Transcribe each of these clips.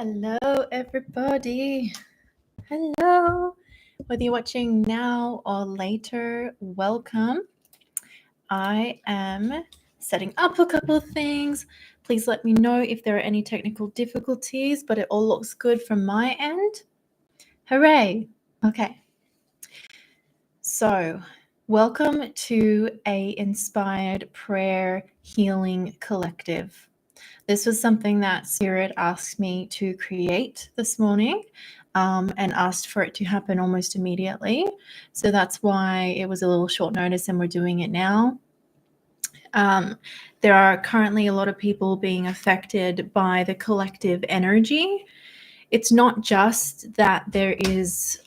Hello, everybody. Hello. Whether you're watching now or later, welcome. I am setting up a couple of things. Please let me know if there are any technical difficulties, but it all looks good from my end. Hooray. Okay. So, welcome to a inspired prayer healing collective. This was something that Spirit asked me to create this morning and asked for it to happen almost immediately. So that's why it was a little short notice and we're doing it now. There are currently a lot of people being affected by the collective energy. It's not just that there is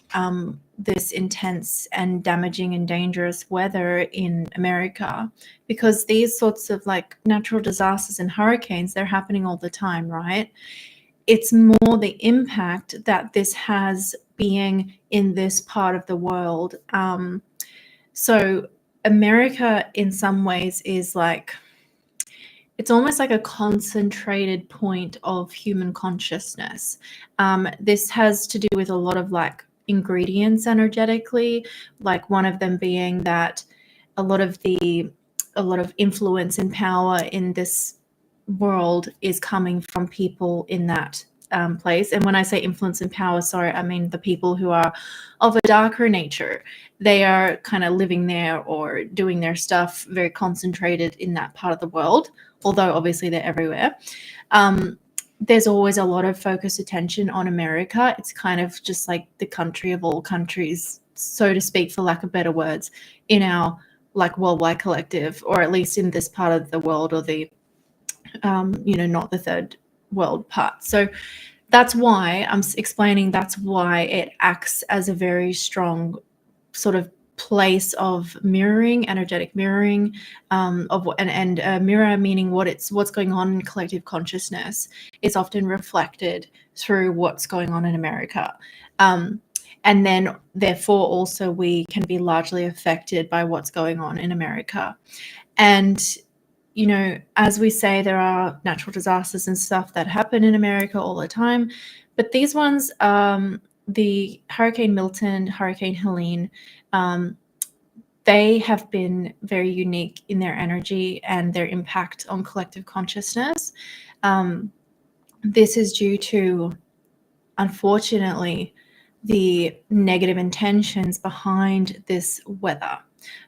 this intense and damaging and dangerous weather in America, because these sorts of like natural disasters and hurricanes, they're happening all the time, right? It's more the impact that this has being in this part of the world. So America in some ways is like, it's almost like a concentrated point of human consciousness. This has to do with a lot of like ingredients energetically, like one of them being that a lot of influence and power in this world is coming from people in that place. And when I say influence and power, sorry, I mean the people who are of a darker nature. They are kind of living there or doing their stuff very concentrated in that part of the world, although obviously they're everywhere. There's always a lot of focused attention on America. It's kind of just like the country of all countries, so to speak, for lack of better words, in our like worldwide collective, or at least in this part of the world, or the not the third world part. So that's why I'm explaining, that's why it acts as a very strong sort of place of mirroring, energetic mirroring, of and mirror meaning what's going on in collective consciousness is often reflected through what's going on in America. And then therefore also we can be largely affected by what's going on in America. And as we say, there are natural disasters and stuff that happen in America all the time, but these ones, the Hurricane Milton, Hurricane Helene, they have been very unique in their energy and their impact on collective consciousness. This is due to, unfortunately, the negative intentions behind this weather.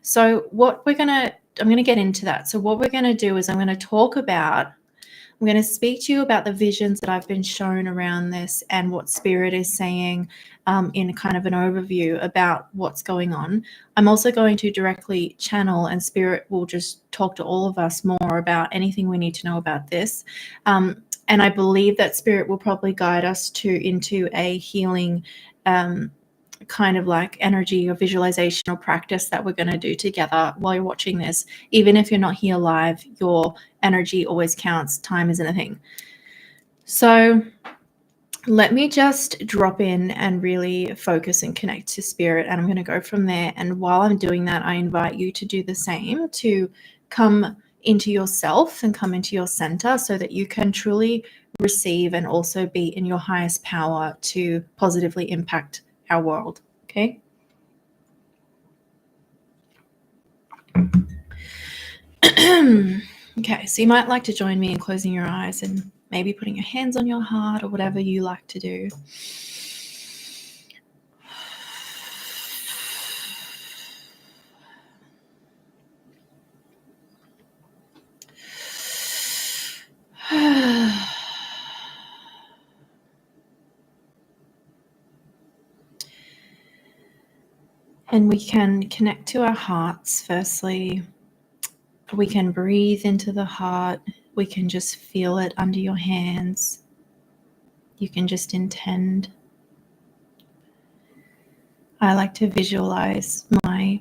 So I'm going to get into that. So what we're going to do is I'm going to speak to you about the visions that I've been shown around this and what Spirit is saying in kind of an overview about what's going on. I'm also going to directly channel, and Spirit will just talk to all of us more about anything we need to know about this. And I believe that Spirit will probably guide us into a healing kind of like energy or visualization or practice that we're going to do together while you're watching this. Even if you're not here live, your energy always counts. Time isn't a thing. So let me just drop in and really focus and connect to Spirit, and I'm going to go from there. And while I'm doing that, I invite you to do the same, to come into yourself and come into your center so that you can truly receive and also be in your highest power to positively impact our world. Okay. Okay, so you might like to join me in closing your eyes and maybe putting your hands on your heart or whatever you like to do. And we can connect to our hearts. Firstly, we can breathe into the heart. We can just feel it under your hands. You can just intend. I like to visualize my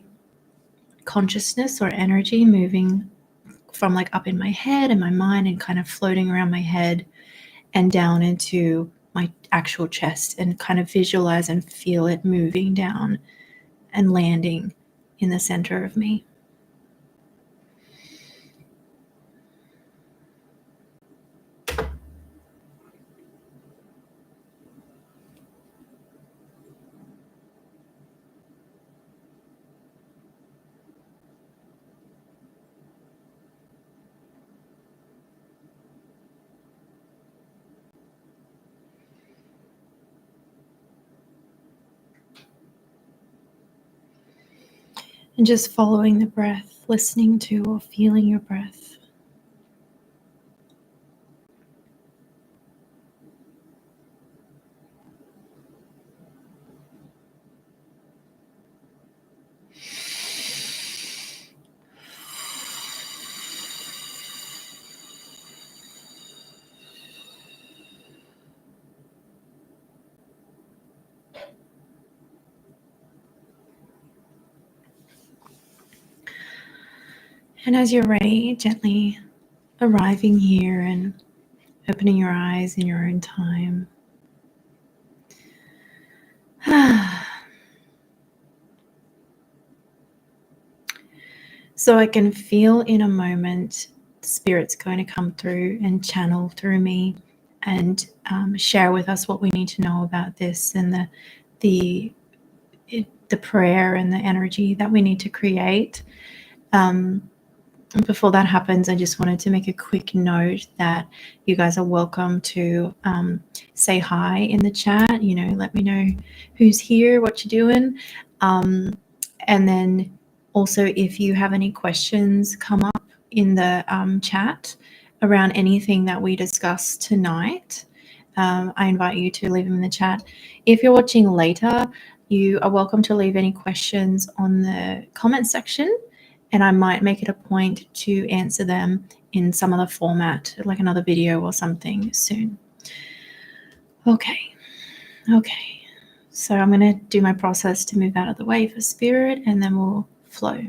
consciousness or energy moving from like up in my head and my mind and kind of floating around my head and down into my actual chest, and kind of visualize and feel it moving down and landing in the center of me. And just following the breath, listening to or feeling your breath. And as you're ready, gently arriving here and opening your eyes in your own time. So I can feel in a moment Spirit's going to come through and channel through me and share with us what we need to know about this and the prayer and the energy that we need to create. Before that happens, I just wanted to make a quick note that you guys are welcome to say hi in the chat. Let me know who's here, what you're doing. And then also, if you have any questions come up in the chat around anything that we discussed tonight, I invite you to leave them in the chat. If you're watching later, you are welcome to leave any questions on the comment section, and I might make it a point to answer them in some other format, like another video or something soon. Okay. So I'm going to do my process to move out of the way for Spirit, and then we'll flow.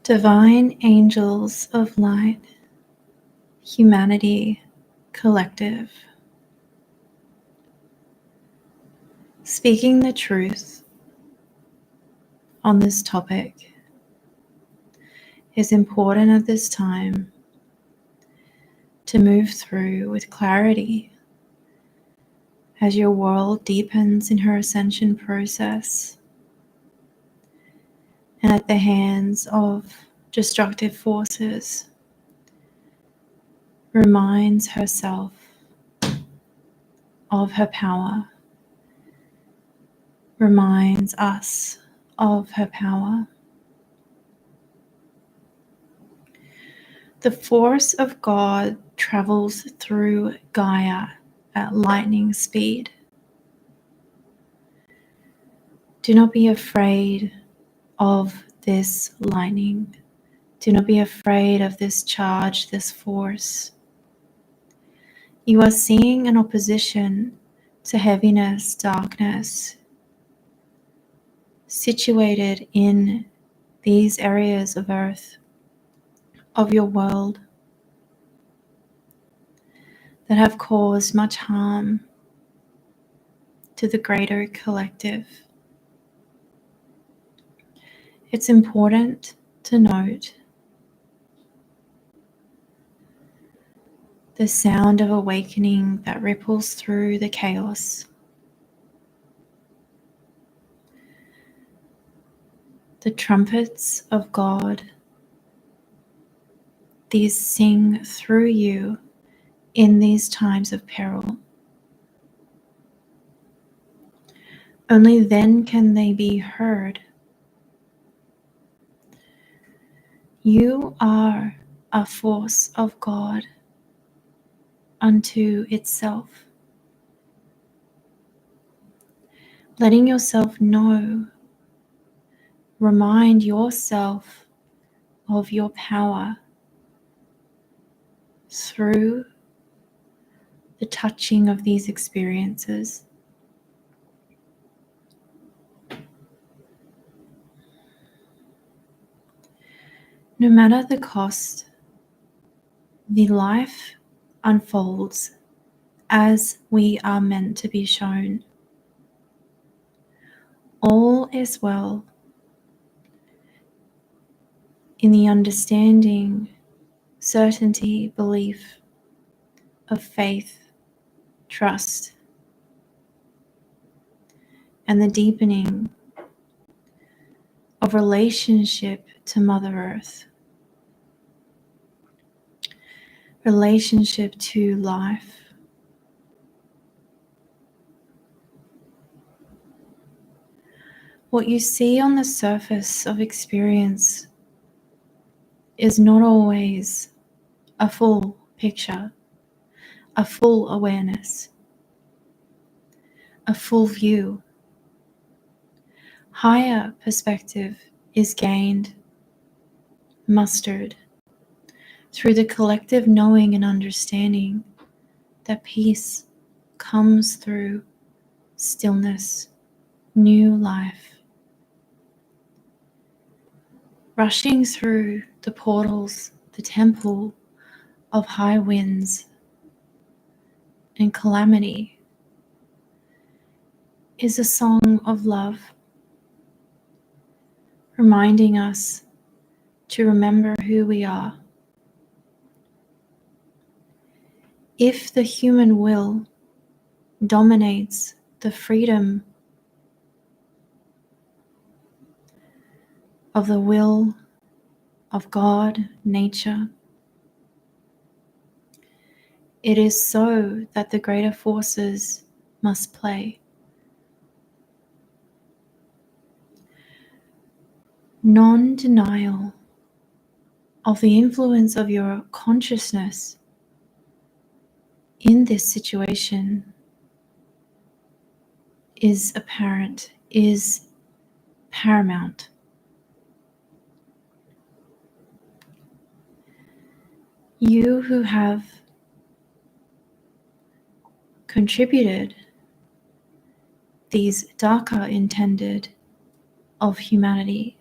Divine angels of light, humanity, collective, speaking the truth on this topic is important at this time to move through with clarity as your world deepens in her ascension process and at the hands of destructive forces reminds herself of her power, reminds us of her power. The force of God travels through Gaia at lightning speed. Do not be afraid of this lightning. Do not be afraid of this charge, this force. You are seeing an opposition to heaviness, darkness, situated in these areas of earth, of your world, that have caused much harm to the greater collective. It's important to note the sound of awakening that ripples through the chaos. The trumpets of God, these sing through you in these times of peril. Only then can they be heard. You are a force of God unto itself. Letting yourself know, remind yourself of your power through the touching of these experiences. No matter the cost, the life unfolds as we are meant to be shown. All is well in the understanding, certainty, belief of faith, trust, and the deepening of relationship to Mother Earth, relationship to life. What you see on the surface of experience is not always a full picture, a full awareness, a full view. Higher perspective is gained, mustered, through the collective knowing and understanding that peace comes through stillness, new life, rushing through the portals, the temple of high winds and calamity is a song of love, reminding us to remember who we are. If the human will dominates the freedom of the will of God, nature, it is so that the greater forces must play. Non-denial of the influence of your consciousness in this situation is apparent, is paramount. You who have contributed these darker intended of humanity,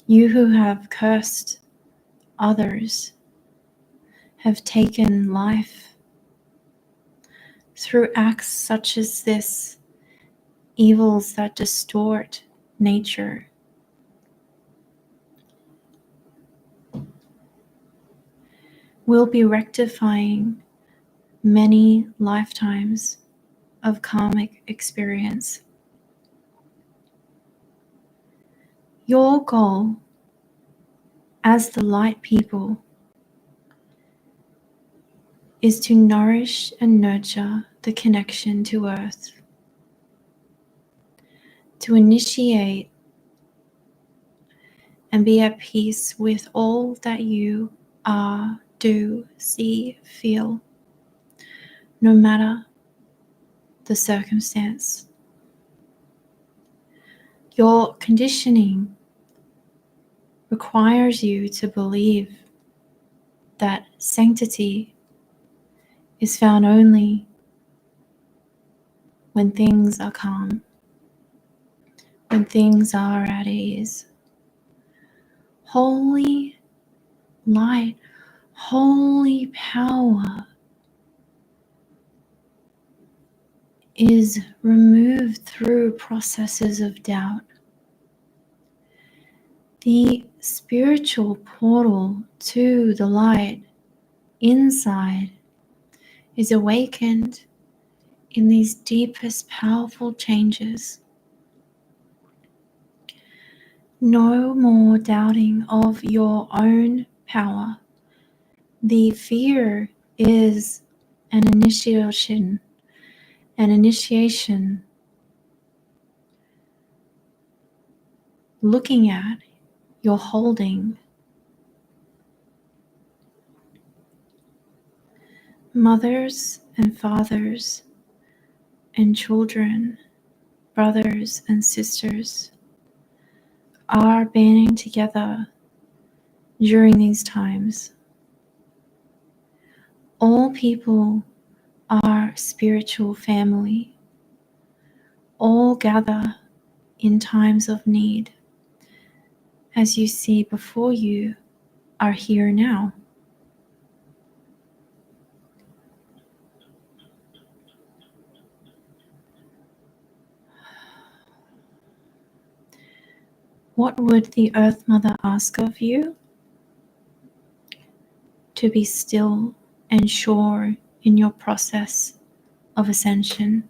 you who have cursed others, have taken life through acts such as this, evils that distort nature, will be rectifying many lifetimes of karmic experience. Your goal as the light people is to nourish and nurture the connection to Earth, to initiate and be at peace with all that you are, do, see, feel, no matter the circumstance. Your conditioning requires you to believe that sanctity is found only when things are calm, when things are at ease. Holy light, holy power is removed through processes of doubt. The spiritual portal to the light inside is awakened in these deepest, powerful changes. No more doubting of your own power. The fear is an initiation, looking at your holding. Mothers and fathers and children, brothers and sisters are banding together during these times. All people are spiritual family. All gather in times of need. As you see before you are here now. What would the Earth Mother ask of you? To be still and sure in your process of ascension.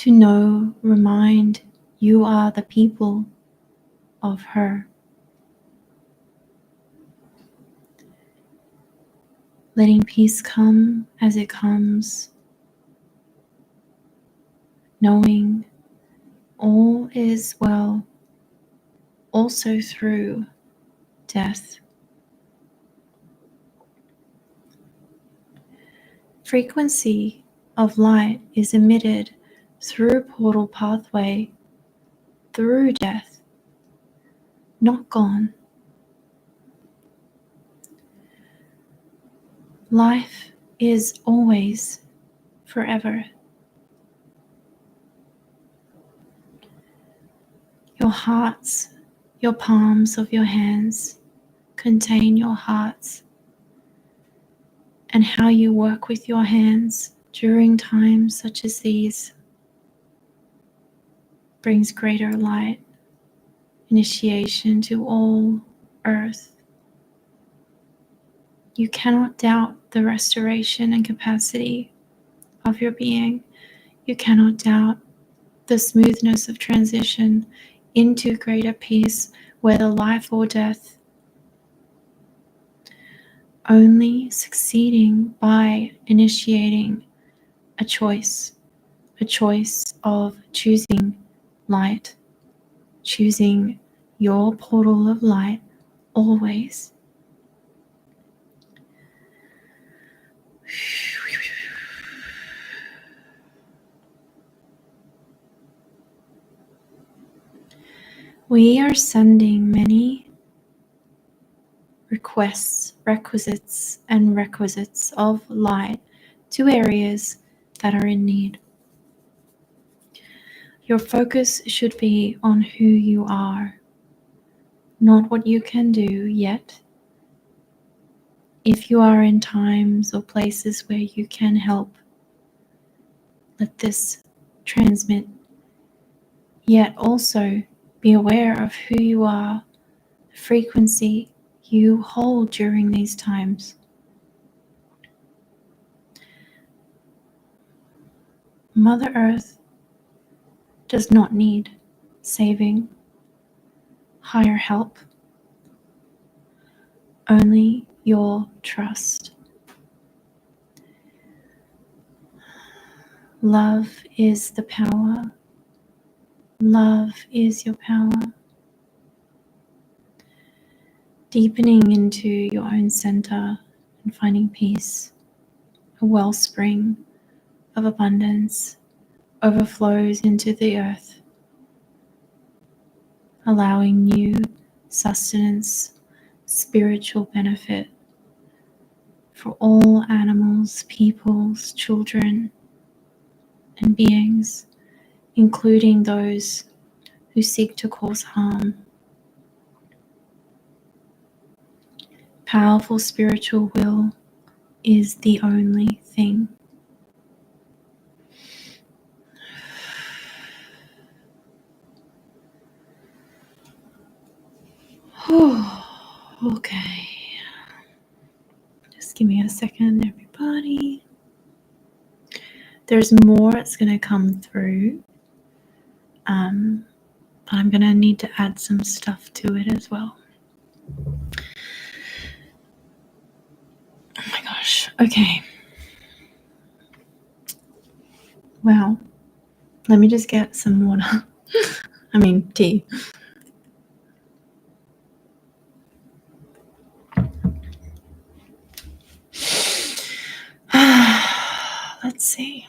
to know, remind, you are the people of her. Letting peace come as it comes, knowing all is well, also through death. Frequency of light is emitted through portal pathway, through death, not gone. Life is always forever. Your hearts, your palms of your hands contain your hearts, and how you work with your hands during times such as these brings greater light, initiation to all earth. You cannot doubt the restoration and capacity of your being. You cannot doubt the smoothness of transition into greater peace, whether life or death. Only succeeding by initiating a choice of choosing light, choosing your portal of light always. We are sending many requisites of light to areas that are in need. Your focus should be on who you are, not what you can do yet. If you are in times or places where you can help, let this transmit, yet also be aware of who you are, the frequency you hold during these times. Mother Earth does not need saving, higher help, only your trust. Love is the power. Love is your power. Deepening into your own center and finding peace, a wellspring of abundance overflows into the earth, allowing new sustenance, spiritual benefit for all animals, peoples, children, and beings, including those who seek to cause harm. Powerful spiritual will is the only thing. Okay. Just give me a second, everybody. There's more that's going to come through. But I'm going to need to add some stuff to it as well. Oh my gosh. Okay. Well, let me just get some water. Tea. Let's see.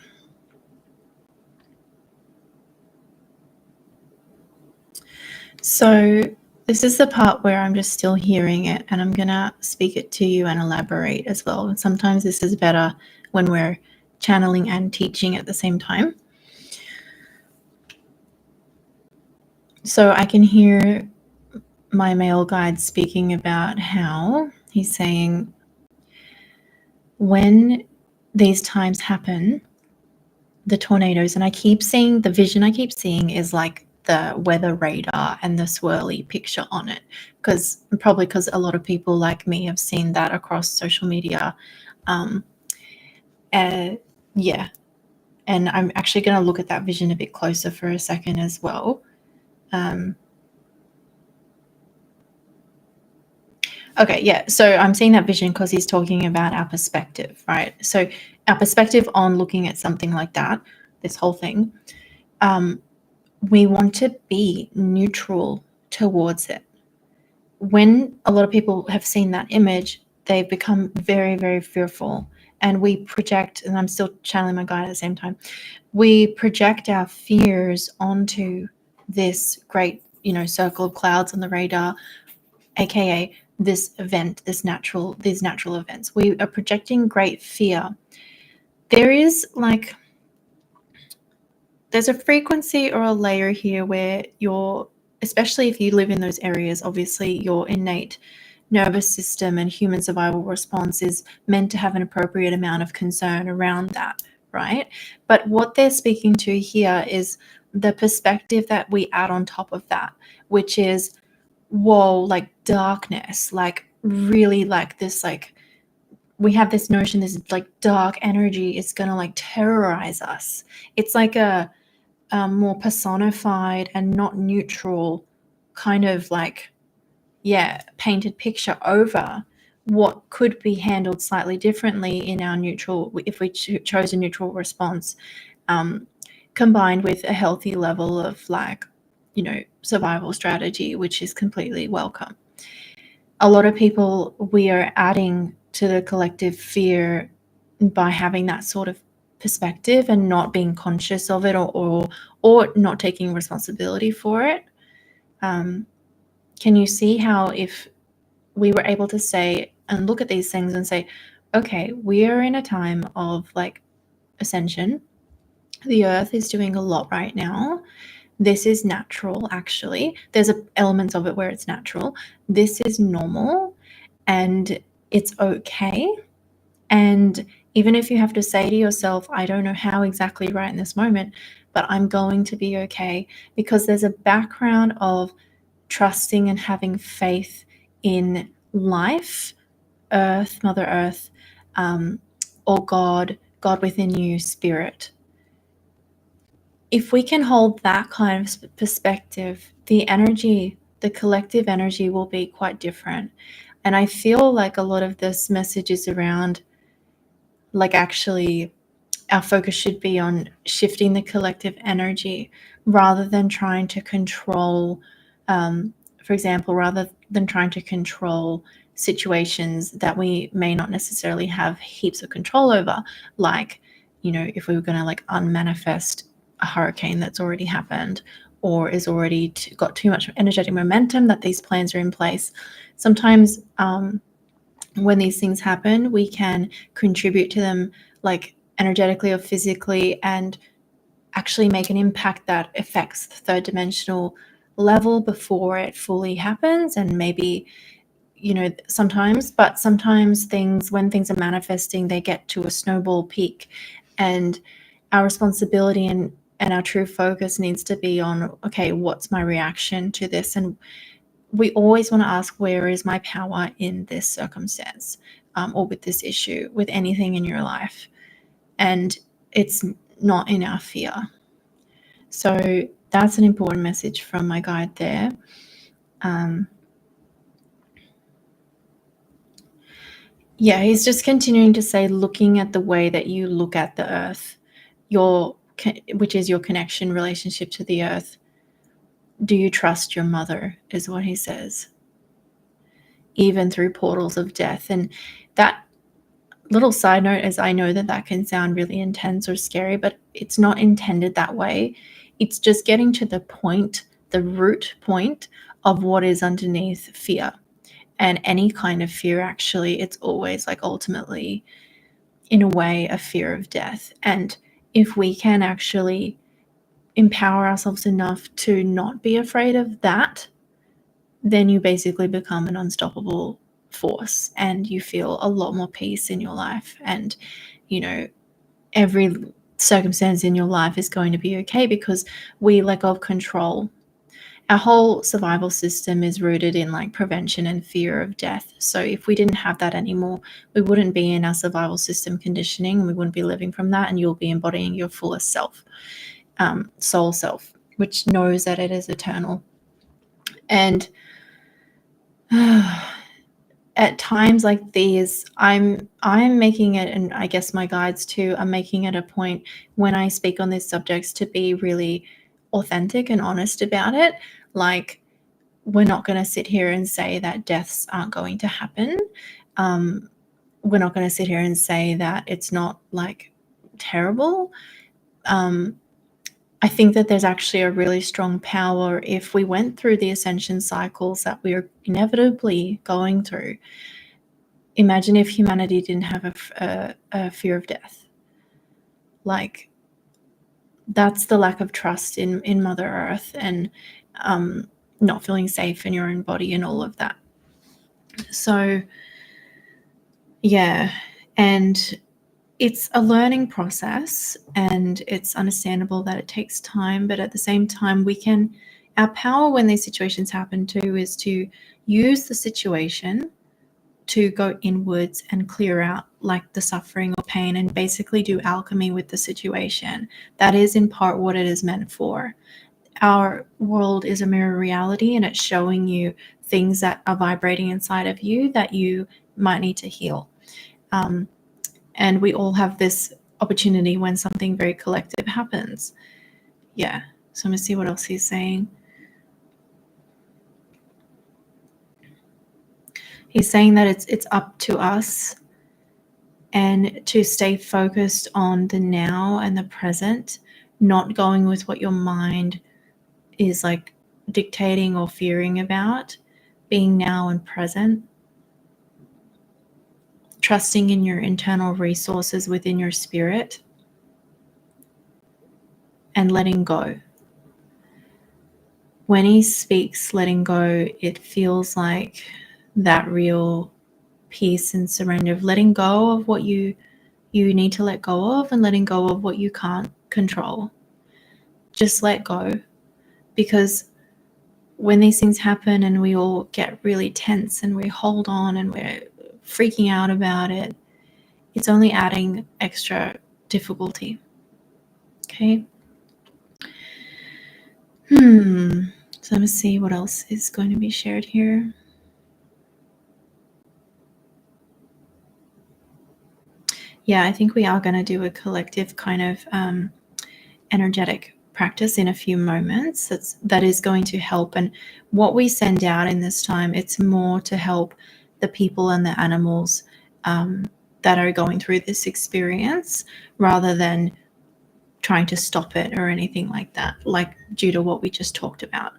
So this is the part where I'm just still hearing it, and I'm going to speak it to you and elaborate as well. And sometimes this is better when we're channeling and teaching at the same time. So I can hear my male guide speaking about how he's saying, when these times happen, the tornadoes, and I keep seeing the vision I keep seeing is like the weather radar and the swirly picture on it, because a lot of people like me have seen that across social media. And I'm actually going to look at that vision a bit closer for a second as well. Okay, yeah. So I'm seeing that vision because he's talking about our perspective, right? So our perspective on looking at something like that, this whole thing, we want to be neutral towards it. When a lot of people have seen that image, they've become very, very fearful. And we project, and I'm still channeling my guide at the same time, we project our fears onto this great, circle of clouds on the radar, aka this event, these natural events. We are projecting great fear. There's a frequency or a layer here where especially if you live in those areas, obviously your innate nervous system and human survival response is meant to have an appropriate amount of concern around that, right? But what they're speaking to here is the perspective that we add on top of that, which is, whoa, like darkness, like really like this, like we have this notion, this like dark energy is going to like terrorize us. It's like a more personified and not neutral kind of like, painted picture over what could be handled slightly differently in our neutral, if we chose a neutral response, combined with a healthy level of survival strategy, which is completely welcome. A lot of people, we are adding to the collective fear by having that sort of perspective and not being conscious of it, or not taking responsibility for it. Can you see how if we were able to say and look at these things and say, okay, we are in a time of like ascension. The earth is doing a lot right now. This is natural, actually. There's elements of it where it's natural. This is normal and it's okay. And even if you have to say to yourself, I don't know how exactly right in this moment, but I'm going to be okay, because there's a background of trusting and having faith in life, earth, Mother Earth, or God within you, spirit. If we can hold that kind of perspective, the energy, the collective energy will be quite different. And I feel like a lot of this message is around, like, actually our focus should be on shifting the collective energy rather than trying to control, for example, rather than trying to control situations that we may not necessarily have heaps of control over. Like, if we were going to like unmanifest a hurricane that's already happened or is already got too much energetic momentum that these plans are in place. Sometimes when these things happen, we can contribute to them like energetically or physically and actually make an impact that affects the third dimensional level before it fully happens. And maybe, sometimes when things are manifesting, they get to a snowball peak, and our responsibility and our true focus needs to be on, okay, what's my reaction to this? And we always want to ask, where is my power in this circumstance, or with this issue, with anything in your life? And it's not in our fear. So that's an important message from my guide there. He's just continuing to say, looking at the way that you look at the earth, which is your connection, relationship to the earth. Do you trust your mother, is what he says, even through portals of death. And that little side note is, I know that can sound really intense or scary, but it's not intended that way. It's just getting to the point, the root point of what is underneath fear. And any kind of fear, actually, it's always like ultimately, in a way, a fear of death. And if we can actually empower ourselves enough to not be afraid of that, then you basically become an unstoppable force and you feel a lot more peace in your life. And, every circumstance in your life is going to be okay because we let go of control. our whole survival system is rooted in like prevention and fear of death. So if we didn't have that anymore, we wouldn't be in our survival system conditioning, and we wouldn't be living from that, and you'll be embodying your fullest self, soul self, which knows that it is eternal. And at times like these, I'm making it, and I guess my guides too are making it a point when I speak on these subjects to be really authentic and honest about it. Like, we're not going to sit here and say that deaths aren't going to happen. We're not going to sit here and say that it's not like terrible. I think that there's actually a really strong power if we went through the ascension cycles that we're inevitably going through. Imagine if humanity didn't have a fear of death. Like, that's the lack of trust in Mother Earth, and not feeling safe in your own body and all of that. So, yeah, and it's a learning process, and it's understandable that it takes time, but at the same time, our power when these situations happen too is to use the situation to go inwards and clear out like the suffering or pain, and basically do alchemy with the situation. That is in part what it is meant for. Our world is a mirror reality, and it's showing you things that are vibrating inside of you that you might need to heal. And we all have this opportunity when something very collective happens. Yeah. So I'm going to see what else he's saying. He's saying that it's up to us and to stay focused on the now and the present, not going with what your mind is like dictating or fearing about, being now and present, trusting in your internal resources within your spirit, and letting go. When he speaks letting go, it feels like that real peace and surrender of letting go of what you need to let go of, and letting go of what you can't control. Just let go, because when these things happen and we all get really tense and we hold on and we're freaking out about it, it's only adding extra difficulty. Okay. So let me see what else is going to be shared here. Yeah, I think we are going to do a collective kind of energetic practice in a few moments. That is going to help. And what we send out in this time, it's more to help the people and the animals that are going through this experience, rather than trying to stop it or anything like that, like due to what we just talked about.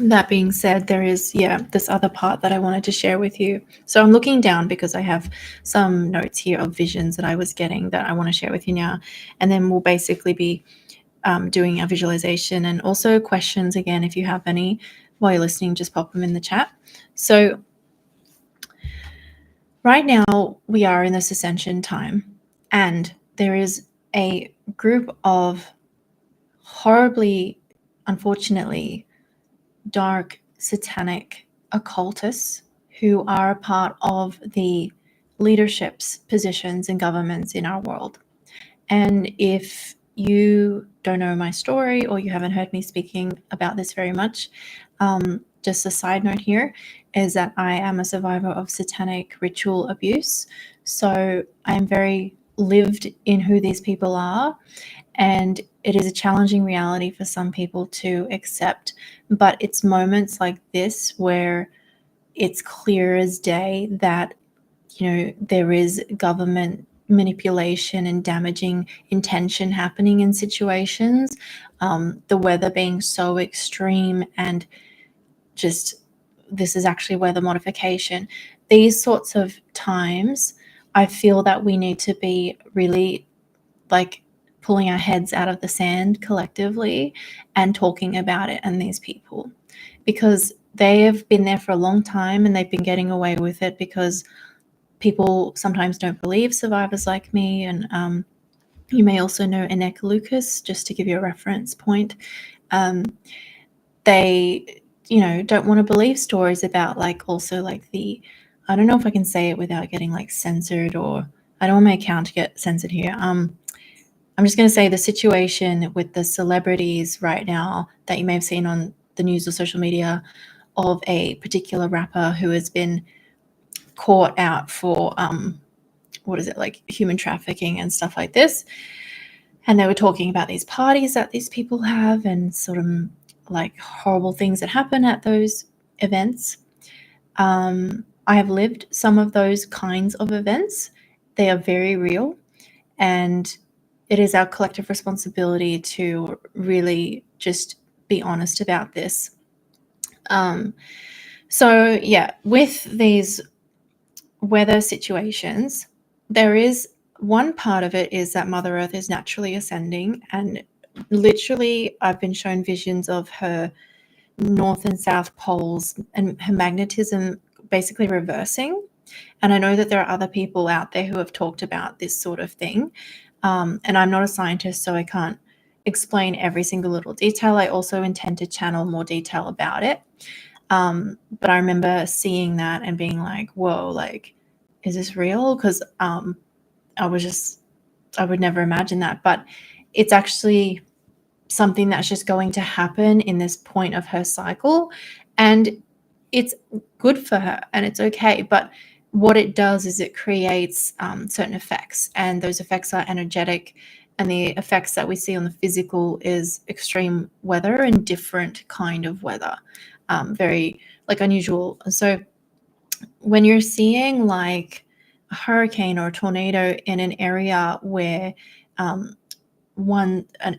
That being said, there is, this other part that I wanted to share with you. So I'm looking down because I have some notes here of visions that I was getting that I want to share with you now. And then we'll basically be doing a visualization, and also questions. Again, if you have any while you're listening, just pop them in the chat. So right now we are in this ascension time, and there is a group of horribly, unfortunately, dark satanic occultists who are a part of the leadership's positions and governments in our world. And if you don't know my story, or you haven't heard me speaking about this very much, just a side note here is that I am a survivor of satanic ritual abuse. So I am very lived in who these people are, and it is a challenging reality for some people to accept. But it's moments like this where it's clear as day that, there is government manipulation and damaging intention happening in situations. The weather being so extreme, and just this is actually weather modification. These sorts of times, I feel that we need to be really like pulling our heads out of the sand collectively and talking about it and these people, because they have been there for a long time and they've been getting away with it because people sometimes don't believe survivors like me, and You may also know Anek Lucas, just to give you a reference point. They, don't want to believe stories about also the, I don't know if I can say it without getting censored, or I don't want my account to get censored here. I'm just going to say the situation with the celebrities right now that you may have seen on the news or social media of a particular rapper who has been caught out for human trafficking and stuff like this. And they were talking about these parties that these people have and sort of horrible things that happen at those events. I have lived some of those kinds of events. They are very real, and it is our collective responsibility to really just be honest about this. So yeah, with these weather situations, there is one part of it is that Mother Earth is naturally ascending, and literally I've been shown visions of her north and south poles and her magnetism basically reversing. And I know that there are other people out there who have talked about this sort of thing. And I'm not a scientist, so I can't explain every single little detail. I also intend to channel more detail about it. But I remember seeing that and being like, whoa, is this real? Because I would never imagine that. But it's actually something that's just going to happen in this point of her cycle. And it's good for her and it's okay. But what it does is it creates certain effects, and those effects are energetic, and the effects that we see on the physical is extreme weather and different kind of weather, very unusual. So when you're seeing a hurricane or a tornado in an area where an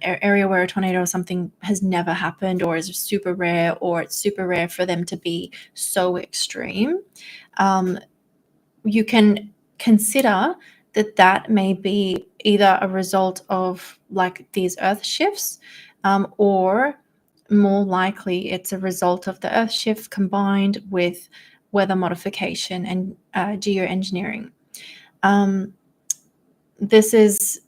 area where a tornado or something has never happened, or is super rare, or it's super rare for them to be so extreme, you can consider that may be either a result of these earth shifts, or more likely it's a result of the earth shift combined with weather modification and geoengineering. This is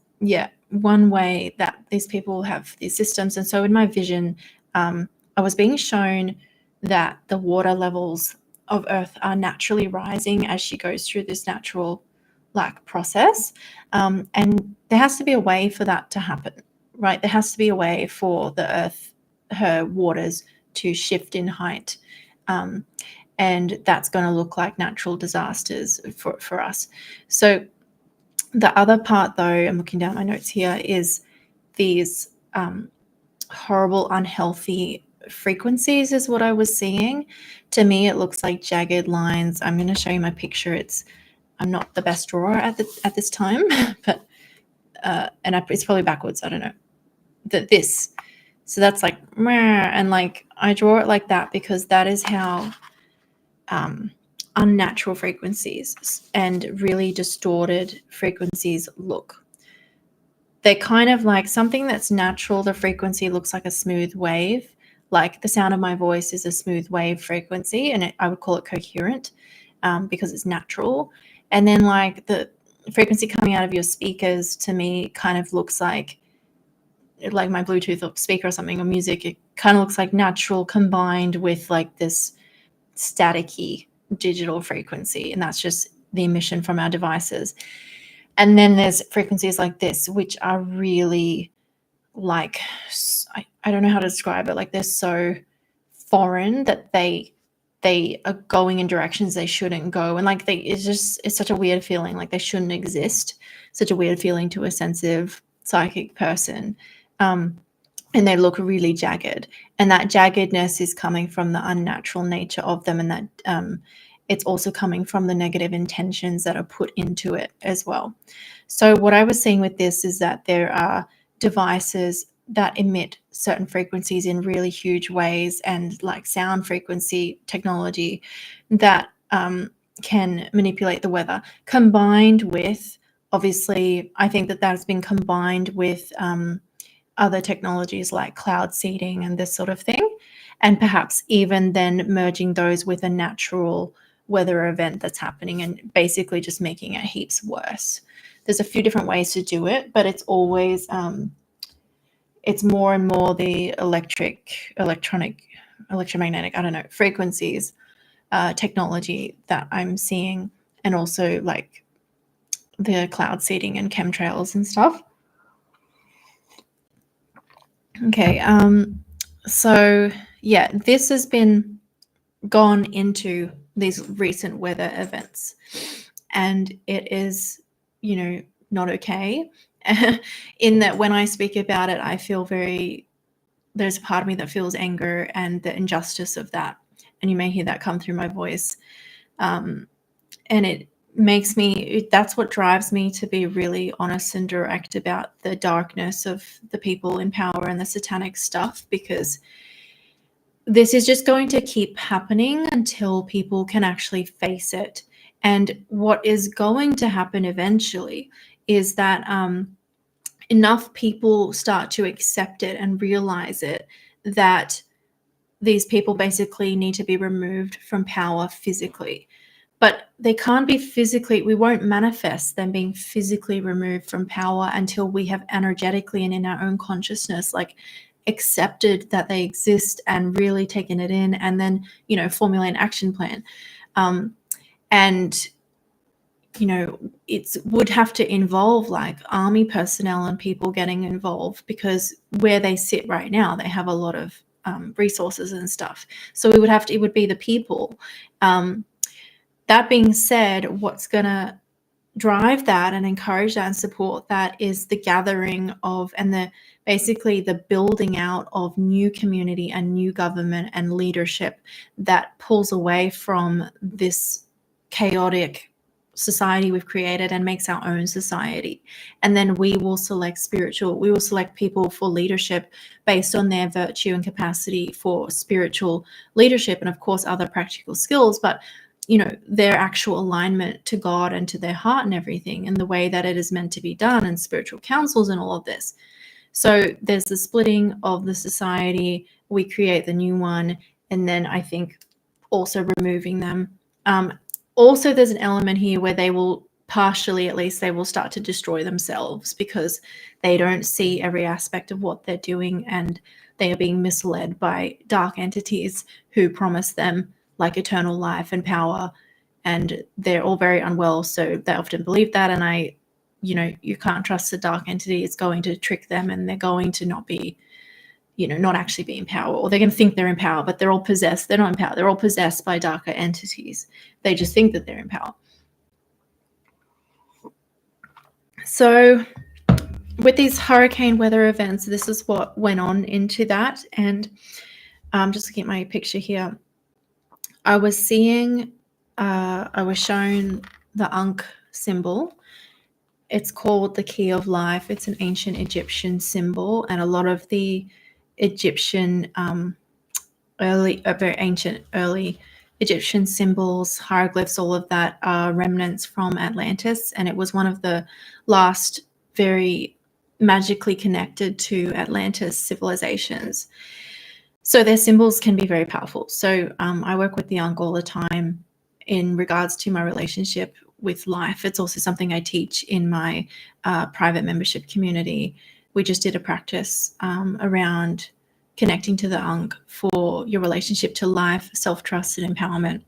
one way that these people have these systems. And so in my vision, I was being shown that the water levels of Earth are naturally rising as she goes through this natural process. And there has to be a way for that to happen, right? There has to be a way for the Earth, her waters, to shift in height. And that's going to look like natural disasters for us. So the other part, though, I'm looking down my notes here, is these horrible, unhealthy frequencies is what I was seeing. To me, it looks like jagged lines. I'm going to show you my picture. I'm not the best drawer at this time, but it's probably backwards. I don't know. This. So that's and I draw it like that because that is how unnatural frequencies and really distorted frequencies look. They're kind of like something that's natural. The frequency looks like a smooth wave. Like the sound of my voice is a smooth wave frequency, and I would call it coherent because it's natural. And then the frequency coming out of your speakers, to me, kind of looks like my Bluetooth speaker or something, or music. It kind of looks like natural combined with this staticky digital frequency, and that's just the emission from our devices. And then there's frequencies like this, which are really I don't know how to describe it. They're so foreign that they are going in directions they shouldn't go, and it's such a weird feeling. They shouldn't exist. Such a weird feeling to a sensitive psychic person. And they look really jagged, and that jaggedness is coming from the unnatural nature of them, and that it's also coming from the negative intentions that are put into it as well. So what I was seeing with this is that there are devices that emit certain frequencies in really huge ways, and sound frequency technology that can manipulate the weather, combined with, obviously, I think that has been combined with other technologies like cloud seeding and this sort of thing, and perhaps even then merging those with a natural weather event that's happening and basically just making it heaps worse. There's a few different ways to do it, but it's always it's more and more the electromagnetic, I don't know, frequencies, technology that I'm seeing, and also like the cloud seeding and chemtrails and stuff. Okay, so yeah, this has been gone into these recent weather events, and it is, not okay. In that, when I speak about it, I feel there's a part of me that feels anger and the injustice of that, and you may hear that come through my voice. And it makes me, that's what drives me to be really honest and direct about the darkness of the people in power and the satanic stuff, because this is just going to keep happening until people can actually face it. And what is going to happen eventually is that enough people start to accept it and realize it, that these people basically need to be removed from power physically. But they can't be physically, we won't manifest them being physically removed from power until we have energetically and in our own consciousness, like, accepted that they exist and really taken it in, and then, formulate an action plan. And it would have to involve like army personnel and people getting involved, because where they sit right now, they have a lot of resources and stuff. So it would be the people. That being said, what's going to drive that and encourage that and support that is the gathering of, and basically the building out of new community and new government and leadership that pulls away from this chaotic society we've created and makes our own society. And then we will select people for leadership based on their virtue and capacity for spiritual leadership, and of course other practical skills, but their actual alignment to God and to their heart and everything, and the way that it is meant to be done, and spiritual councils and all of this. So there's the splitting of the society, we create the new one, and then I think also removing them. Also, there's an element here where they will partially, at least, they will start to destroy themselves, because they don't see every aspect of what they're doing, and they are being misled by dark entities who promise them like eternal life and power, and they're all very unwell, so they often believe that. And you can't trust the dark entity. It's going to trick them, and they're going to not be, not actually be in power, or they're going to think they're in power, but they're all possessed. They're not in power. They're all possessed by darker entities. They just think that they're in power. So with these hurricane weather events, this is what went on into that. And just looking at my picture here, I was shown the Ankh symbol. It's called the Key of Life. It's an ancient Egyptian symbol, and a lot of the Egyptian very ancient early Egyptian symbols, hieroglyphs, all of that are remnants from Atlantis, and it was one of the last very magically connected to Atlantis civilizations. So their symbols can be very powerful. So I work with the Ankh all the time in regards to my relationship with life. It's also something I teach in my private membership community. We just did a practice around connecting to the Ankh for your relationship to life, self-trust, and empowerment.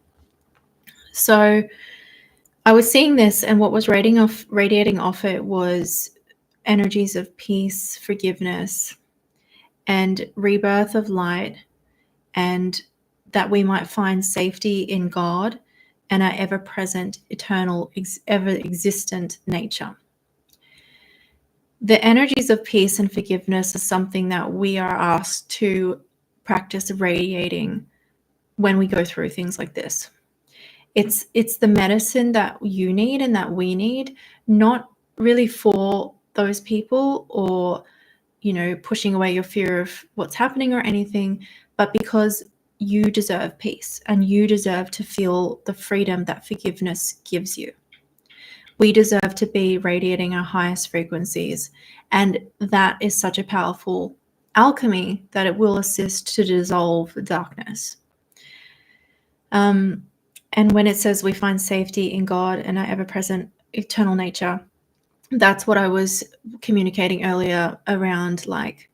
So I was seeing this, and what was radiating off it was energies of peace, forgiveness, and rebirth of light, and that we might find safety in God and our ever-present, eternal, ever-existent nature. The energies of peace and forgiveness is something that we are asked to practice radiating when we go through things like this. It's the medicine that you need and that we need, not really for those people or pushing away your fear of what's happening or anything, but because you deserve peace and you deserve to feel the freedom that forgiveness gives you. We deserve to be radiating our highest frequencies, and that is such a powerful alchemy that it will assist to dissolve the darkness. And when it says we find safety in God and our ever-present eternal nature, that's what I was communicating earlier around, like,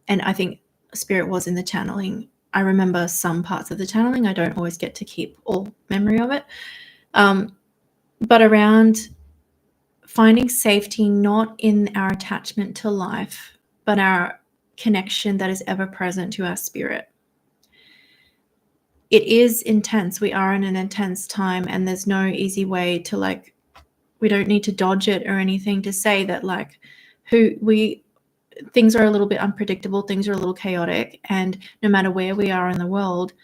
and I think spirit was in the channeling. I remember some parts of the channeling. I don't always get to keep all memory of it. But around finding safety not in our attachment to life, but our connection that is ever present to our spirit. It is intense. We are in an intense time, and there's no easy way to, like, we don't need to dodge it or anything to say that, like, things are a little bit unpredictable, things are a little chaotic, and no matter where we are in the world,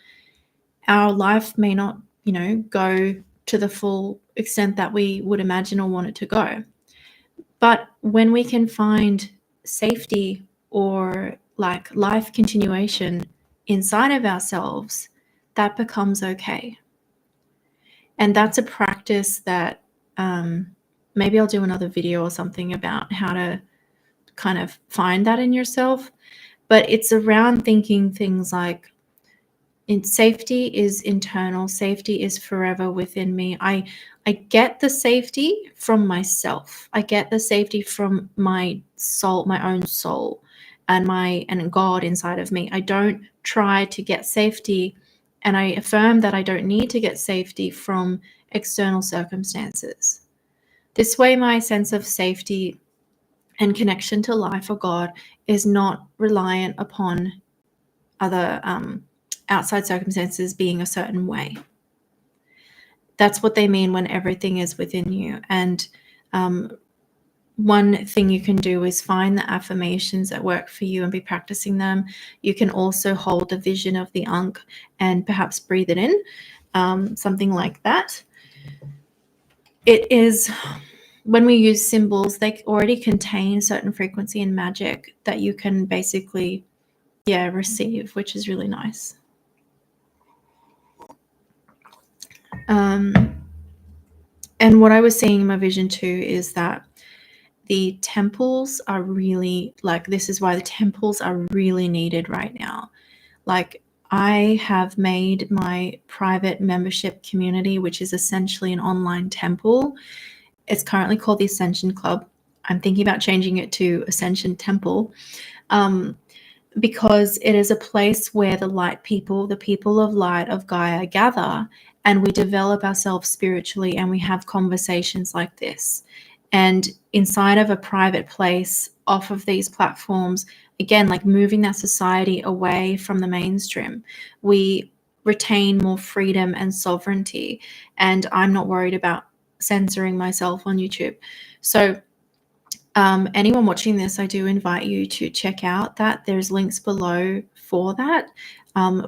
our life may not, go to the full extent that we would imagine or want it to go. But when we can find safety or, like, life continuation inside of ourselves, that becomes okay. And that's a practice that maybe I'll do another video or something about how to kind of find that in yourself. But it's around thinking things like, safety is internal, safety is forever within me. I get the safety from myself. I get the safety from my soul, my own soul, and God inside of me. I don't try to get safety, and I affirm that I don't need to get safety from external circumstances. This way, my sense of safety and connection to life or God is not reliant upon other outside circumstances being a certain way. That's what they mean when everything is within you. And one thing you can do is find the affirmations that work for you and be practicing them. You can also hold the vision of the Ankh and perhaps breathe it in, something like that. It is, when we use symbols, they already contain certain frequency and magic that you can basically, receive, which is really nice. And what I was seeing in my vision too is that the temples are really, like, this is why the temples are really needed right now. Like, I have made my private membership community, which is essentially an online temple. It's currently called the Ascension Club. I'm thinking about changing it to Ascension Temple, because it is a place where the light people, the people of light of Gaia, gather, and we develop ourselves spiritually, and we have conversations like this. And inside of a private place, off of these platforms, again, like moving that society away from the mainstream, we retain more freedom and sovereignty. And I'm not worried about censoring myself on YouTube. So anyone watching this, I do invite you to check out that. There's links below for that.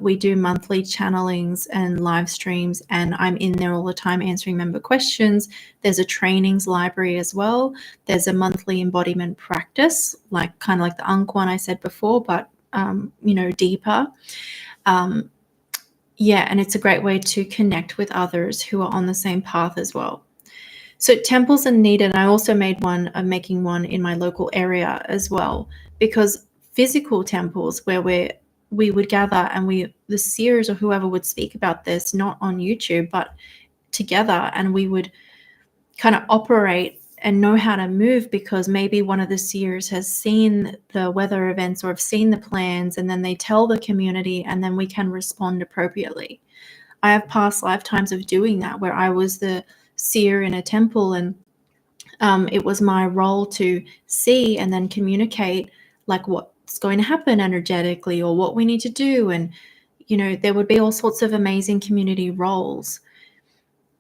We do monthly channelings and live streams, and I'm in there all the time answering member questions. There's a trainings library as well. There's a monthly embodiment practice, like kind of like the Ankh one I said before, but deeper. And it's a great way to connect with others who are on the same path as well. So temples are needed. I also I'm making one in my local area as well, because physical temples where we would gather and the seers or whoever would speak about this, not on YouTube, but together, and we would kind of operate and know how to move, because maybe one of the seers has seen the weather events or have seen the plans, and then they tell the community, and then we can respond appropriately. I have past lifetimes of doing that, where I was the seer in a temple, and it was my role to see and then communicate, like, what's going to happen energetically or what we need to do. And there would be all sorts of amazing community roles.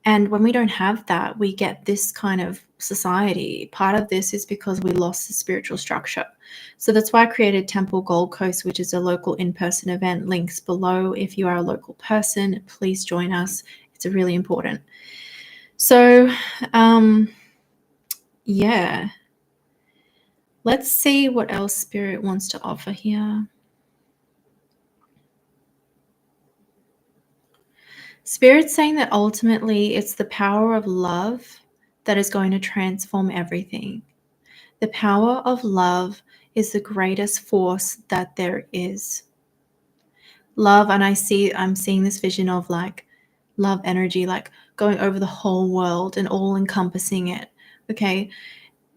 And when we don't have that, we get this kind of society. Part of this is because we lost the spiritual structure. So that's why I created Temple Gold Coast, which is a local in-person event. Links below. If you are a local person, please join us. It's really important. So, let's see what else Spirit wants to offer here. Spirit's saying that ultimately it's the power of love that is going to transform everything. The power of love is the greatest force that there is. Love, and I'm seeing this vision of, like, love energy, like going over the whole world and all encompassing it. Okay.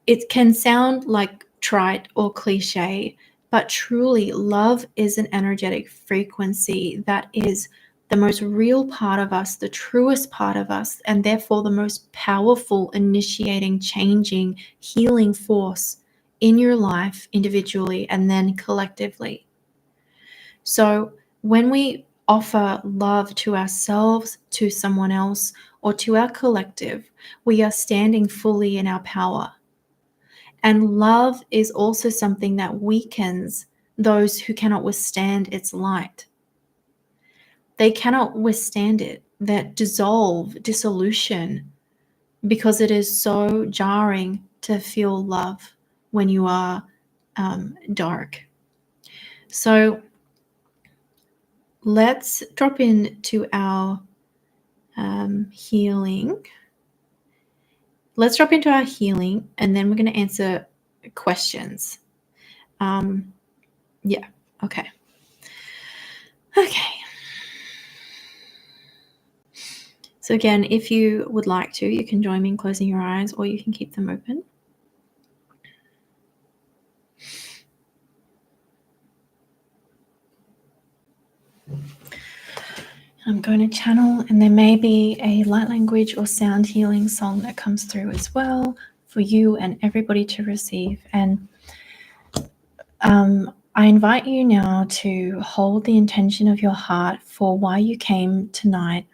It can sound like trite or cliche, but truly, love is an energetic frequency that is the most real part of us, the truest part of us, and therefore the most powerful, initiating, changing, healing force in your life individually and then collectively. So when we offer love to ourselves, to someone else, or to our collective, we are standing fully in our power. And love is also something that weakens those who cannot withstand its light. They cannot withstand it, that dissolution, because it is so jarring to feel love when you are dark. So let's drop into our healing. Let's drop into our healing, and then we're going to answer questions. Yeah, okay. Okay. So again, if you would like to, you can join me in closing your eyes, or you can keep them open. I'm going to channel, and there may be a light language or sound healing song that comes through as well for you and everybody to receive. And I invite you now to hold the intention of your heart for why you came tonight,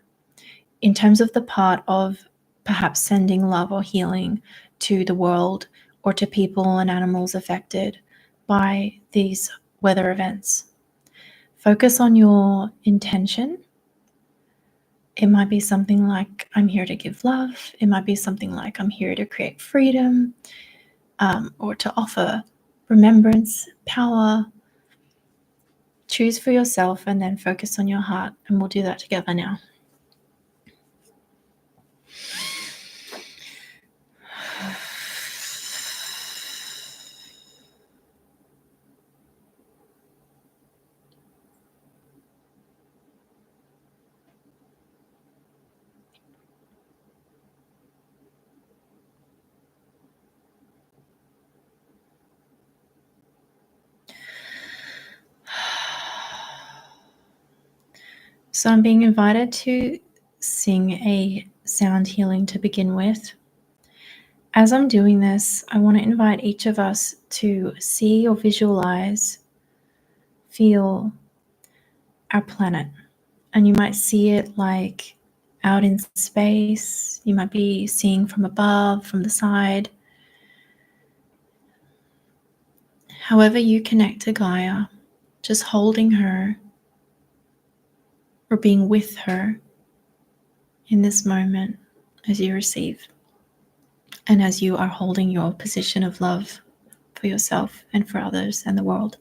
in terms of the part of perhaps sending love or healing to the world or to people and animals affected by these weather events. Focus on your intention. It might be something like, I'm here to give love. It might be something like, I'm here to create freedom, or to offer remembrance, power. Choose for yourself and then focus on your heart, and we'll do that together now. So I'm being invited to sing a sound healing to begin with. As I'm doing this, I want to invite each of us to see or visualize, feel our planet. And you might see it like out in space. You might be seeing from above, from the side. However you connect to Gaia, just holding her or being with her in this moment as you receive and as you are holding your position of love for yourself and for others and the world.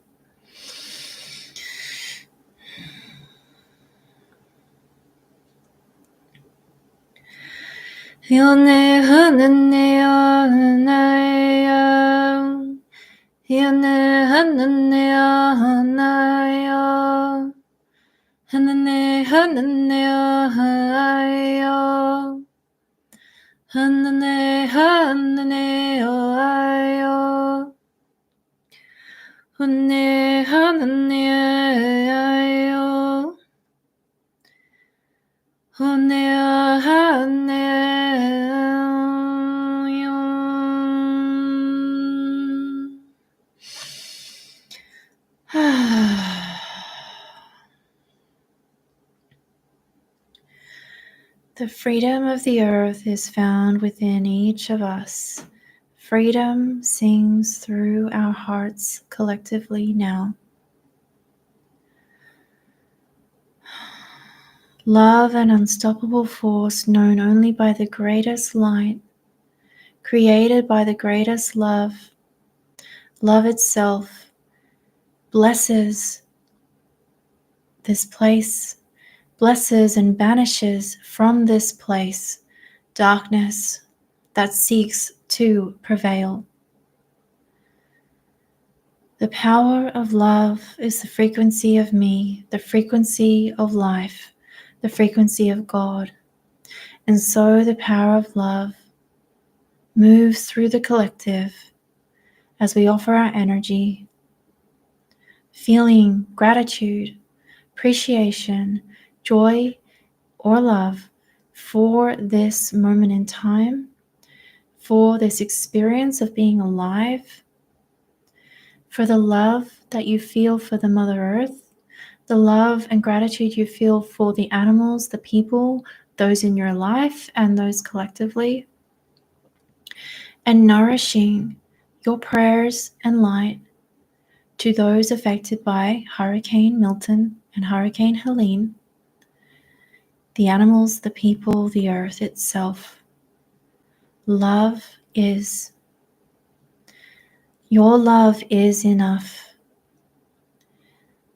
The freedom of the earth is found within each of us. Freedom sings through our hearts collectively now. Love, an unstoppable force known only by the greatest light, created by the greatest love. Love itself blesses this place, blesses and banishes from this place darkness that seeks to prevail. The power of love is the frequency of me, the frequency of life, the frequency of God. And so the power of love moves through the collective as we offer our energy, feeling gratitude, appreciation, joy, or love for this moment in time, for this experience of being alive, for the love that you feel for the Mother Earth, the love and gratitude you feel for the animals, the people, those in your life, and those collectively, and nourishing your prayers and light to those affected by Hurricane Milton and Hurricane Helene, the animals, the people, the earth itself. Love is. Your love is enough.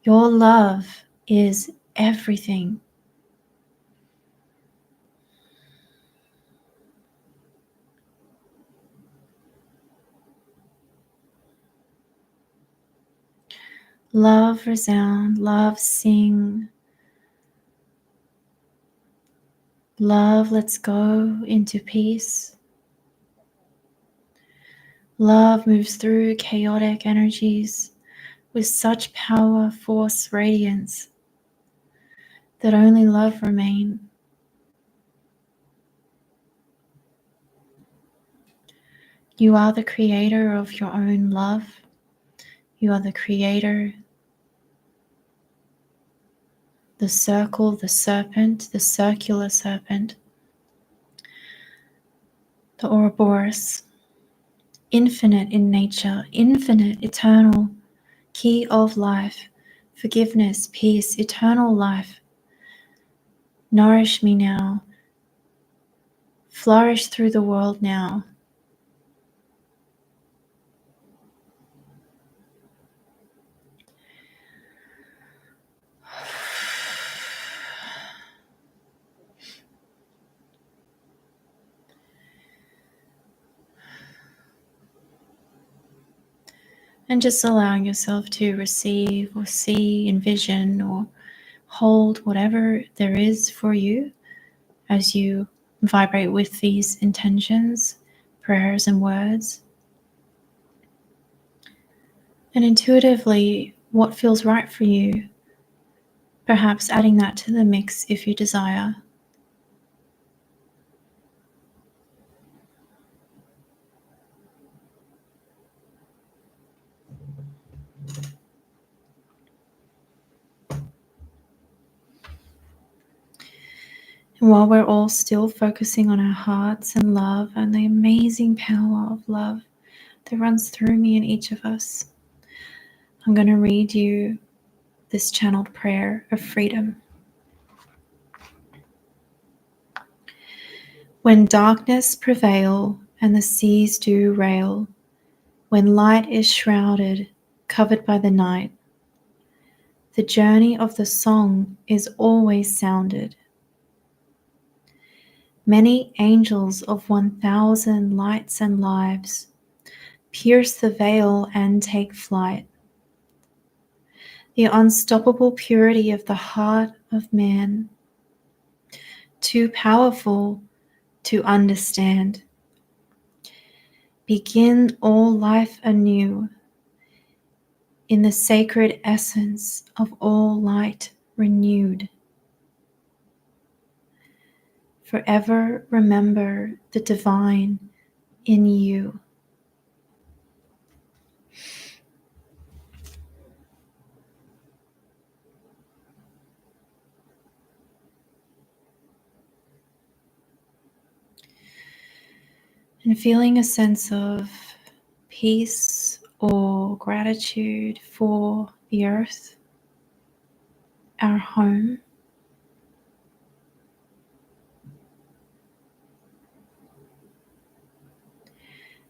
Your love is everything. Love resound, love sing. Love lets go into peace. Love moves through chaotic energies with such power, force, radiance that only love remains. You are the creator of your own love. You are the creator, the circle, the serpent, the circular serpent, the Ouroboros, infinite in nature, infinite, eternal, key of life, forgiveness, peace, eternal life. Nourish me now. Flourish through the world now. And just allowing yourself to receive or see, envision or hold whatever there is for you as you vibrate with these intentions, prayers, and words. And intuitively, what feels right for you, perhaps adding that to the mix if you desire. And while we're all still focusing on our hearts and love and the amazing power of love that runs through me and each of us, I'm going to read you this channeled prayer of freedom. When darkness prevail and the seas do rail, when light is shrouded, covered by the night, the journey of the song is always sounded. Many angels of 1,000 lights and lives pierce the veil and take flight. The unstoppable purity of the heart of man, too powerful to understand. Begin all life anew in the sacred essence of all light renewed. Forever remember the divine in you. And feeling a sense of peace or gratitude for the earth, our home.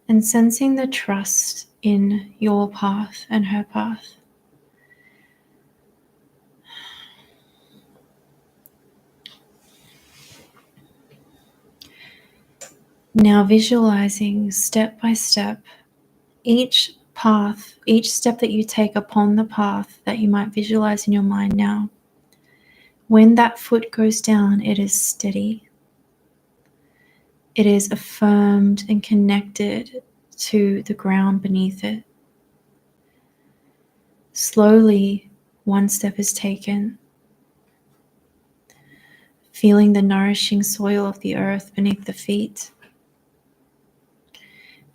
And sensing the trust in your path and her path. Now visualizing step by step each path, each step that you take upon the path that you might visualize in your mind now. When that foot goes down, it is steady. It is affirmed and connected to the ground beneath it. Slowly, one step is taken, feeling the nourishing soil of the earth beneath the feet,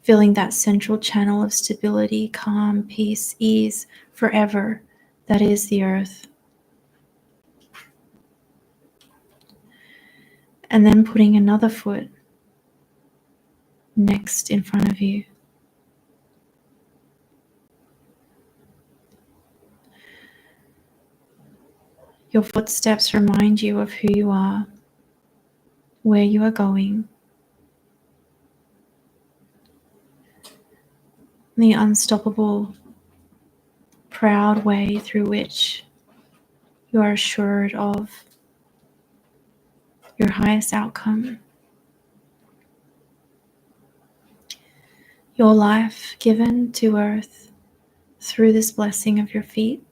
feeling that central channel of stability, calm, peace, ease, forever, that is the earth. And then putting another foot next in front of you. Your footsteps remind you of who you are, where you are going, the unstoppable, proud way through which you are assured of your highest outcome. Your life given to earth through this blessing of your feet.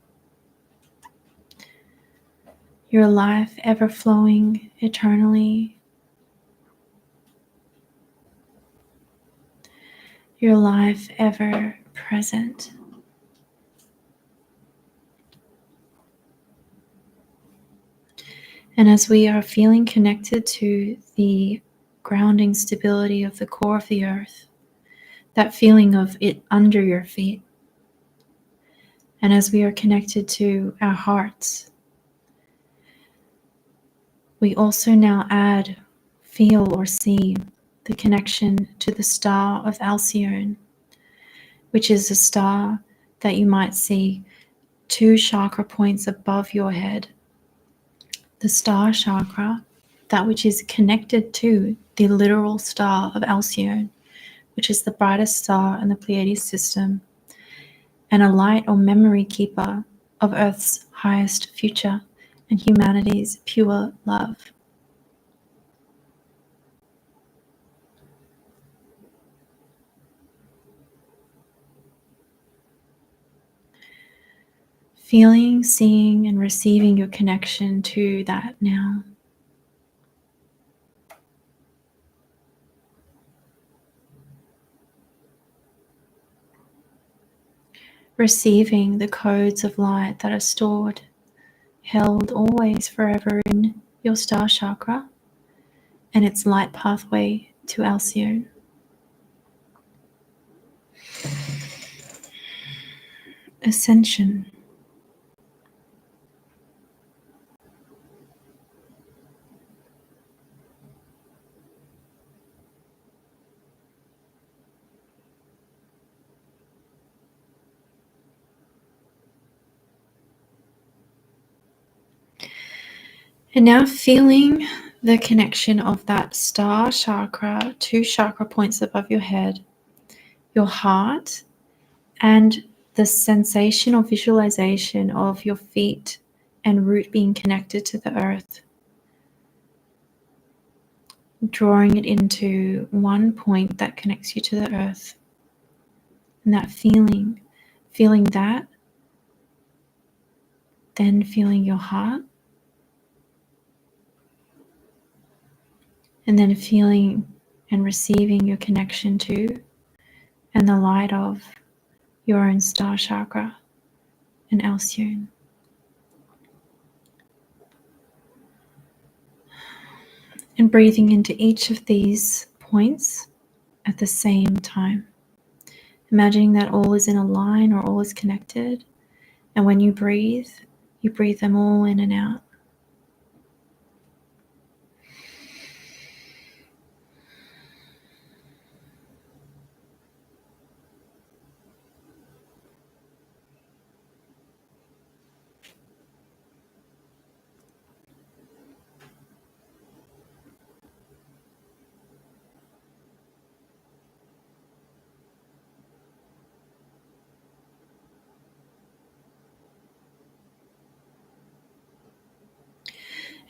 Your life ever flowing eternally. Your life ever present. And as we are feeling connected to the grounding stability of the core of the earth, that feeling of it under your feet, and as we are connected to our hearts, we also now feel or see the connection to the star of Alcyone, which is a star that you might see 2 chakra points above your head. The star chakra, that which is connected to the literal star of Alcyone, which is the brightest star in the Pleiades system, and a light or memory keeper of Earth's highest future and humanity's pure love. Feeling, seeing, and receiving your connection to that now. Receiving the codes of light that are stored, held always forever in your star chakra and its light pathway to Alcyone. Ascension. And now feeling the connection of that star chakra, 2 chakra points above your head, your heart, and the sensation or visualization of your feet and root being connected to the earth. Drawing it into one point that connects you to the earth. And that feeling that, then feeling your heart, and then feeling and receiving your connection to and the light of your own star chakra and Alcyone. And breathing into each of these points at the same time. Imagining that all is in a line or all is connected. And when you breathe them all in and out.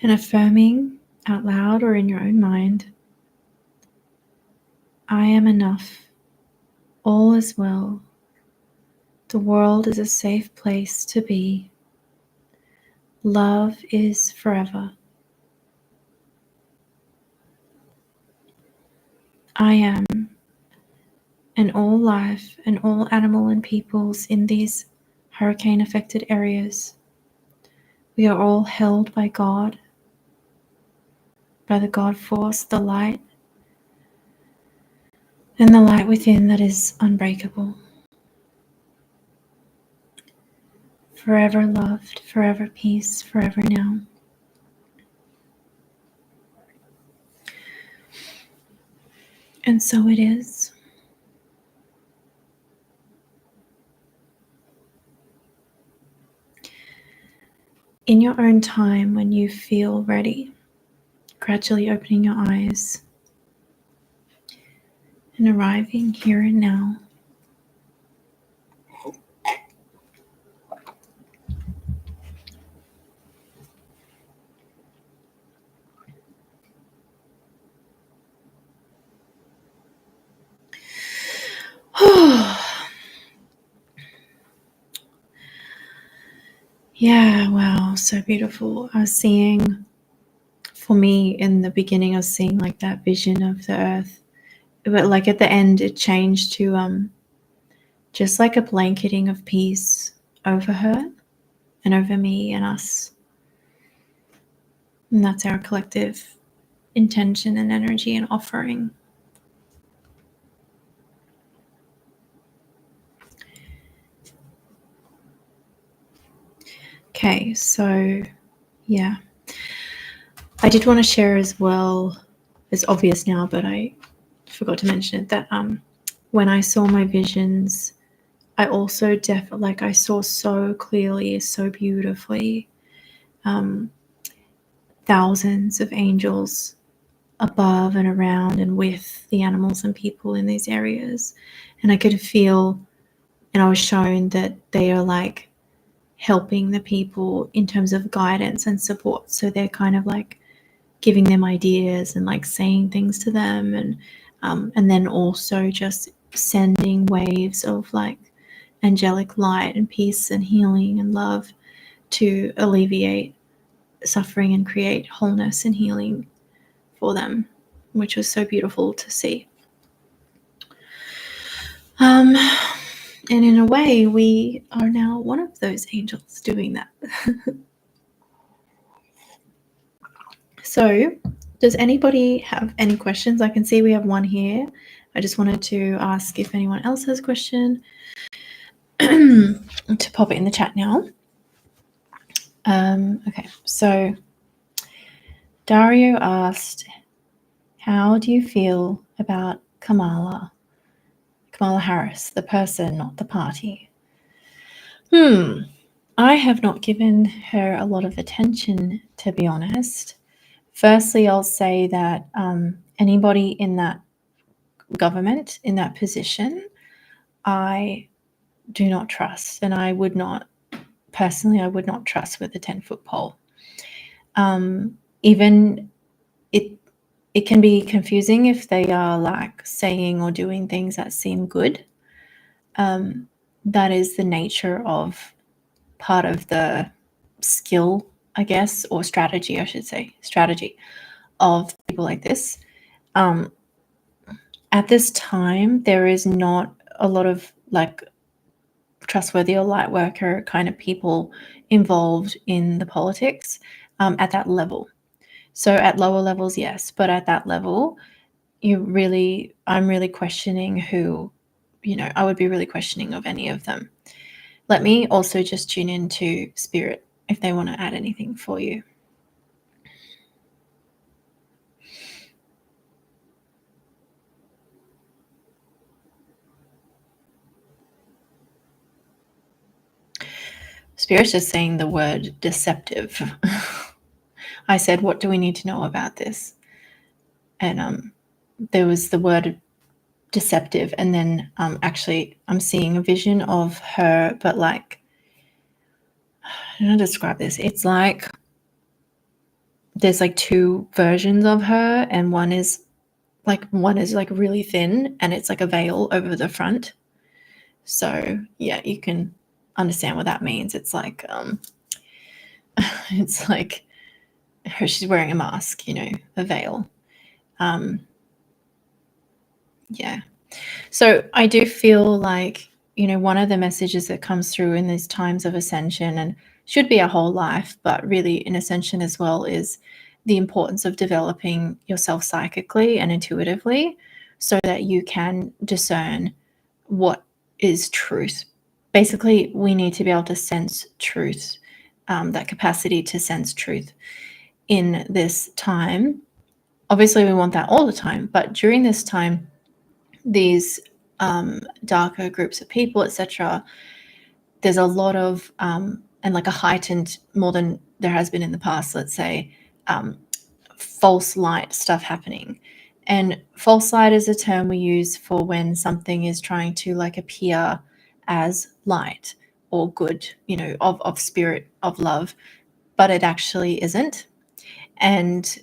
And affirming out loud or in your own mind, I am enough. All is well. The world is a safe place to be. Love is forever. I am, and all life and all animal and peoples in these hurricane affected areas. We are all held by God, by the God force, the light, and the light within that is unbreakable. Forever loved, forever peace, forever now. And so it is. In your own time, when you feel ready, gradually opening your eyes and arriving here and now. Yeah, wow, so beautiful. I was seeing, for me, in the beginning, I was seeing like that vision of the earth, but like at the end, it changed to just like a blanketing of peace over her and over me and us. And that's our collective intention and energy and offering. Okay, so yeah. I did want to share as well, it's obvious now, but I forgot to mention it, that when I saw my visions, I also I saw so clearly, so beautifully, thousands of angels above and around and with the animals and people in these areas. And I could feel, and I was shown that they are like helping the people in terms of guidance and support. So they're kind of like giving them ideas and like saying things to them, and then also just sending waves of like angelic light and peace and healing and love to alleviate suffering and create wholeness and healing for them, which was so beautiful to see. And in a way, we are now one of those angels doing that. So, does anybody have any questions? I can see we have one here. I just wanted to ask if anyone else has a question to pop it in the chat now. Okay, so Dario asked, how do you feel about Kamala Harris, the person, not the party? I have not given her a lot of attention, to be honest. Firstly, I'll say that anybody in that government, in that position, I do not trust, and I would not trust with a 10-foot pole. Even it can be confusing if they are like saying or doing things that seem good. That is the nature of part of the skill, I guess, or strategy, I should say, of people like this. At this time, there is not a lot of like trustworthy or light worker kind of people involved in the politics at that level. So at lower levels, yes, but at that level, I'm really questioning who, I would be really questioning of any of them. Let me also just tune into Spirit if they want to add anything for you. Spirit's just saying the word deceptive. I said, what do we need to know about this? And there was the word deceptive, and then actually I'm seeing a vision of her, but like, I don't know how to describe this. It's like there's like two versions of her, and one is like really thin and it's like a veil over the front. So yeah, you can understand what that means. It's like it's like she's wearing a mask, a veil. Yeah. So I do feel like, one of the messages that comes through in these times of ascension, and should be our whole life, but really in ascension as well, is the importance of developing yourself psychically and intuitively so that you can discern what is truth. Basically, we need to be able to sense truth, that capacity to sense truth in this time. Obviously, we want that all the time, but during this time, these darker groups of people, etc., there's a lot of and like a heightened, more than there has been in the past, let's say, false light stuff happening. And false light is a term we use for when something is trying to like appear as light or good, of spirit, of love, but it actually isn't. And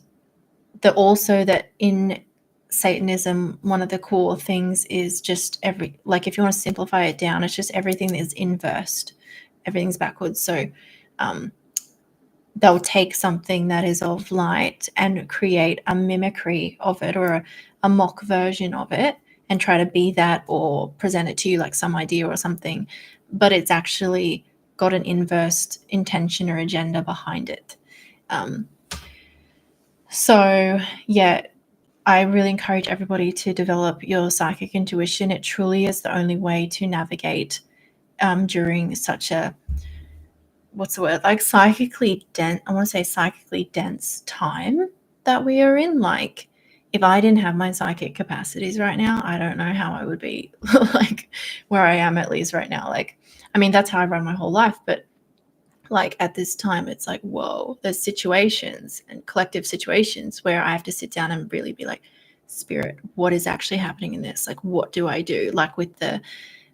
also that in Satanism, one of the core things is just if you want to simplify it down, it's just everything is inversed, everything's backwards. So they'll take something that is of light and create a mimicry of it, or a mock version of it, and try to be that or present it to you like some idea or something, but it's actually got an inverse intention or agenda behind it. So yeah, I really encourage everybody to develop your psychic intuition. It truly is the only way to navigate during such a, what's the word, like psychically dense time that we are in. Like, if I didn't have my psychic capacities right now, I don't know how I would be like where I am, at least right now. Like, I mean, that's how I run my whole life, but like at this time, it's like, whoa, there's situations and collective situations where I have to sit down and really be like, spirit, what is actually happening in this? Like, what do I do? Like with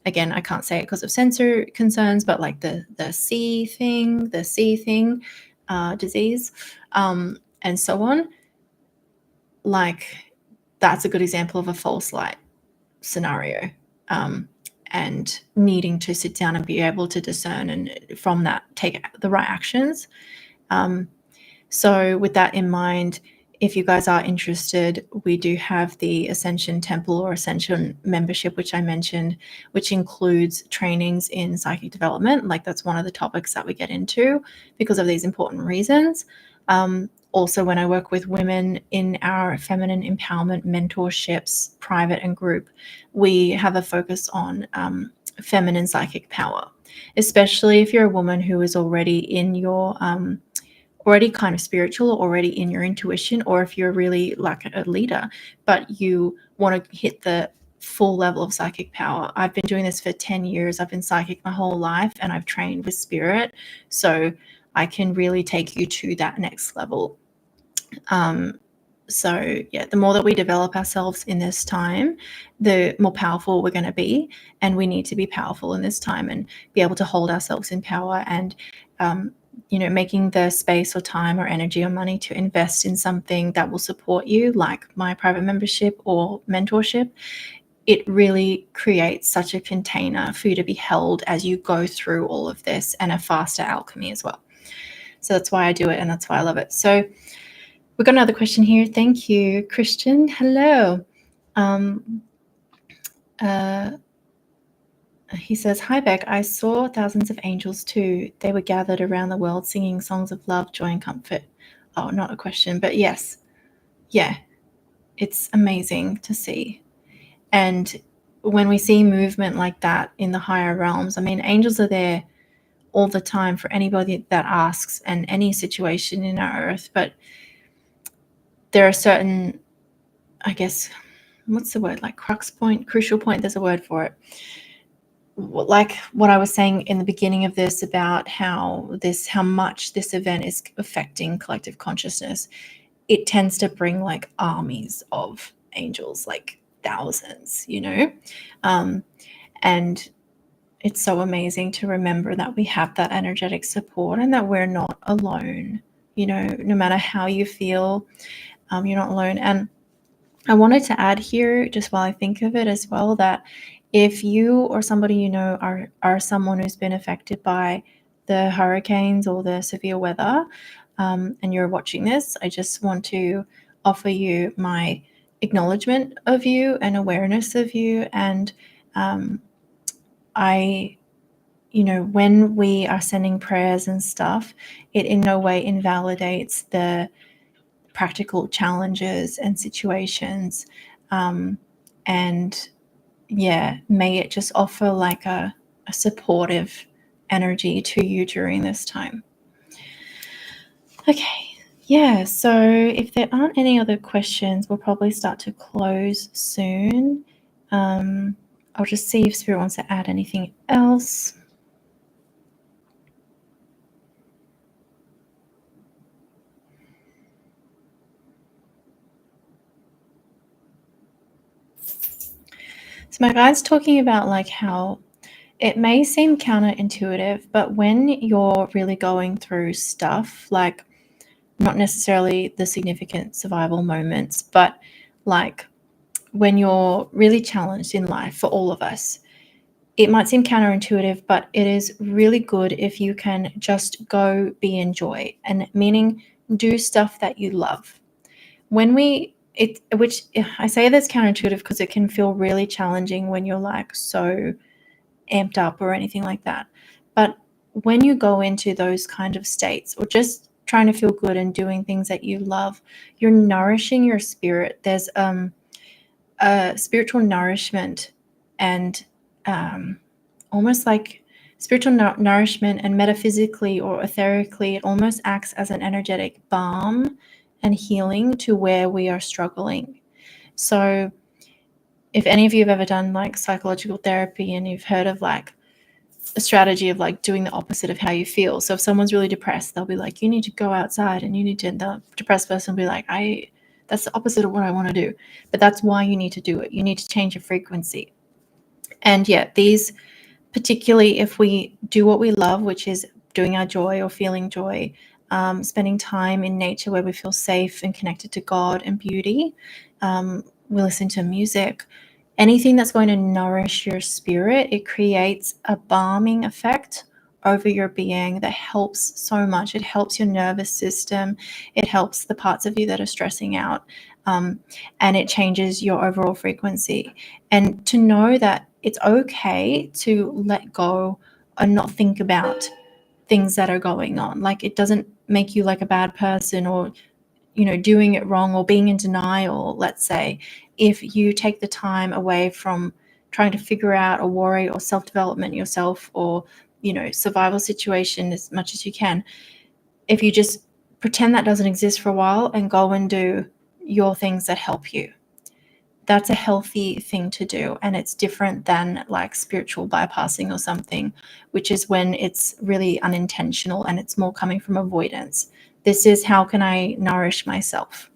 again, I can't say it because of censor concerns, but like the C thing, disease, and so on. Like, that's a good example of a false light scenario. And needing to sit down and be able to discern, and from that take the right actions. So with that in mind, if you guys are interested, we do have the Ascension Temple or Ascension membership, which I mentioned, which includes trainings in psychic development. Like, that's one of the topics that we get into because of these important reasons. Also, when I work with women in our feminine empowerment mentorships, private and group, we have a focus on feminine psychic power, especially if you're a woman who is already in your already kind of spiritual, already in your intuition, or if you're really like a leader, but you want to hit the full level of psychic power. I've been doing this for 10 years. I've been psychic my whole life, and I've trained with spirit. So I can really take you to that next level. So yeah, the more that we develop ourselves in this time, the more powerful we're going to be. And we need to be powerful in this time and be able to hold ourselves in power, and making the space or time or energy or money to invest in something that will support you, like my private membership or mentorship. It really creates such a container for you to be held as you go through all of this, and a faster alchemy as well. So that's why I do it, and that's why I love it. So we've got another question here. Thank you, Christian. Hello. He says, "Hi, Becc. I saw thousands of angels too. They were gathered around the world singing songs of love, joy, and comfort." Oh, not a question, but yes. Yeah, it's amazing to see. And when we see movement like that in the higher realms, I mean, angels are there all the time for anybody that asks, and any situation in our earth. But there are certain, I guess, what's the word, like crucial point, there's a word for it. Like what I was saying in the beginning of this about how much this event is affecting collective consciousness, it tends to bring like armies of angels, like thousands, and it's so amazing to remember that we have that energetic support and that we're not alone. No matter how you feel, you're not alone. And I wanted to add here, just while I think of it as well, that if you or somebody you know are someone who's been affected by the hurricanes or the severe weather, and you're watching this, I just want to offer you my acknowledgement of you and awareness of you. And when we are sending prayers and stuff, it in no way invalidates the practical challenges and situations. And yeah, may it just offer like a supportive energy to you during this time. Okay. Yeah, so if there aren't any other questions, we'll probably start to close soon. I'll just see if Spirit wants to add anything else. So my guide's talking about like how it may seem counterintuitive, but when you're really going through stuff, like not necessarily the significant survival moments, but like when you're really challenged in life, for all of us, it might seem counterintuitive, but it is really good if you can just go be in joy, and meaning do stuff that you love. Which I say that's counterintuitive because it can feel really challenging when you're like so amped up or anything like that. But when you go into those kind of states, or just trying to feel good and doing things that you love, you're nourishing your spirit. There's a spiritual nourishment and almost like spiritual nourishment, and metaphysically or etherically, it almost acts as an energetic balm and healing to where we are struggling. So if any of you have ever done like psychological therapy and you've heard of like a strategy of like doing the opposite of how you feel. So if someone's really depressed, they'll be like, you need to go outside, and the depressed person will be like, that's the opposite of what I want to do. But that's why you need to do it. You need to change your frequency. And yet these, particularly if we do what we love, which is doing our joy or feeling joy, spending time in nature where we feel safe and connected to God and beauty, we listen to music, anything that's going to nourish your spirit, it creates a balming effect over your being that helps so much. It helps your nervous system. It helps the parts of you that are stressing out. And it changes your overall frequency. And to know that it's okay to let go and not think about things that are going on. Like, it doesn't make you like a bad person or, doing it wrong or being in denial, let's say, if you take the time away from trying to figure out or worry or self-development yourself or, survival situation as much as you can. If you just pretend that doesn't exist for a while and go and do your things that help you, that's a healthy thing to do. And it's different than like spiritual bypassing or something, which is when it's really unintentional and it's more coming from avoidance. This is, how can I nourish myself?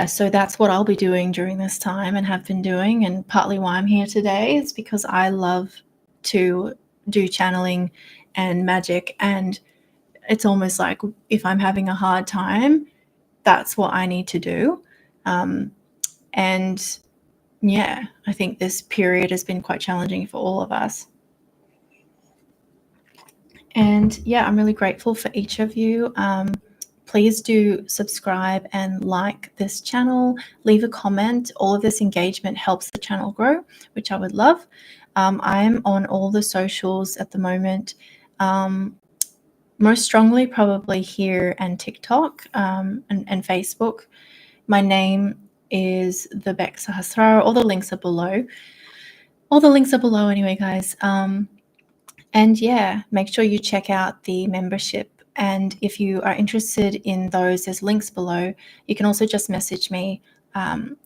So that's what I'll be doing during this time and have been doing. And partly why I'm here today is because I love to do channeling and magic. And it's almost like if I'm having a hard time, that's what I need to do. And yeah, I think this period has been quite challenging for all of us. And yeah, I'm really grateful for each of you. Please do subscribe and like this channel, leave a comment. All of this engagement helps the channel grow, which I would love. I'm on all the socials at the moment, most strongly probably here and TikTok and Facebook. My name is the Becc Sahasrara. All the links are below. Anyway, guys. And yeah, make sure you check out the membership. And if you are interested in those, there's links below. You can also just message me on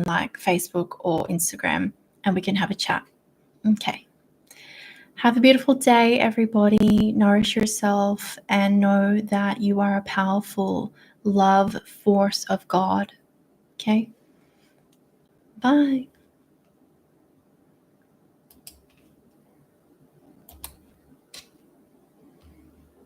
like Facebook or Instagram, and we can have a chat. Okay. Have a beautiful day, everybody. Nourish yourself and know that you are a powerful love force of God. Okay. Bye.